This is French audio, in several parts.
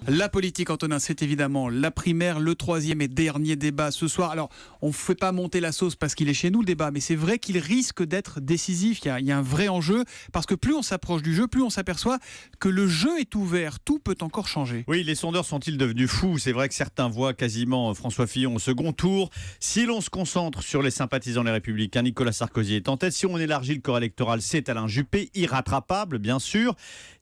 La politique, Antonin, c'est évidemment la primaire, le troisième et dernier débat ce soir. Alors, on ne fait pas monter la sauce parce qu'il est chez nous, le débat, mais c'est vrai qu'il risque d'être décisif. Il y a un vrai enjeu, parce que plus on s'approche du jeu, plus on s'aperçoit que le jeu est ouvert. Tout peut encore changer. Oui, les sondeurs sont-ils devenus fous? C'est vrai que certains voient quasiment François Fillon au second tour. Si l'on se concentre sur les sympathisants Les Républicains, Nicolas Sarkozy est en tête. Si on élargit le corps électoral, c'est Alain Juppé, irrattrapable, bien sûr.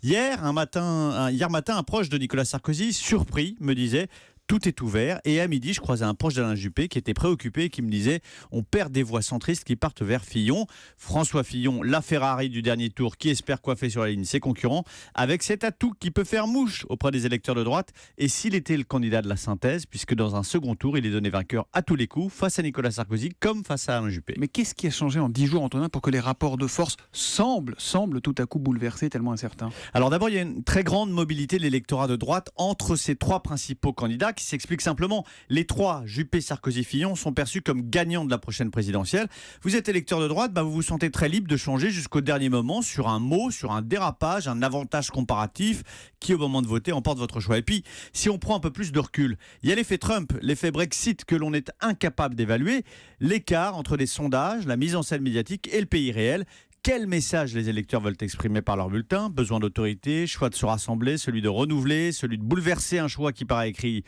Hier matin, un proche de Nicolas Sarkozy, surpris, me disait: tout est ouvert. Et à midi, je croisais un proche d'Alain Juppé qui était préoccupé et qui me disait: on perd des voix centristes qui partent vers Fillon. François Fillon, la Ferrari du dernier tour, qui espère coiffer sur la ligne ses concurrents, avec cet atout qui peut faire mouche auprès des électeurs de droite. Et s'il était le candidat de la synthèse, puisque dans un second tour, il est donné vainqueur à tous les coups, face à Nicolas Sarkozy comme face à Alain Juppé. Mais qu'est-ce qui a changé en 10 jours, Antonin, pour que les rapports de force semblent tout à coup bouleversés, tellement incertains? Alors d'abord, il y a une très grande mobilité de l'électorat de droite entre ces trois principaux candidats, qui s'explique simplement. Les trois, Juppé, Sarkozy, Fillon, sont perçus comme gagnants de la prochaine présidentielle. Vous êtes électeur de droite, vous vous sentez très libre de changer jusqu'au dernier moment sur un mot, sur un dérapage, un avantage comparatif qui, au moment de voter, emporte votre choix. Et puis, si on prend un peu plus de recul, il y a l'effet Trump, l'effet Brexit que l'on est incapable d'évaluer, l'écart entre les sondages, la mise en scène médiatique et le pays réel. Quel message les électeurs veulent exprimer par leur bulletin? Besoin d'autorité, choix de se rassembler, celui de renouveler, celui de bouleverser un choix qui paraît écrit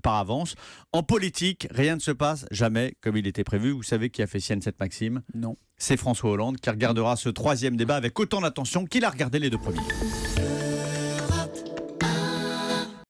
par avance. En politique, rien ne se passe jamais comme il était prévu. Vous savez qui a fait sienne cette maxime? Non. C'est François Hollande qui regardera ce troisième débat avec autant d'attention qu'il a regardé les deux premiers.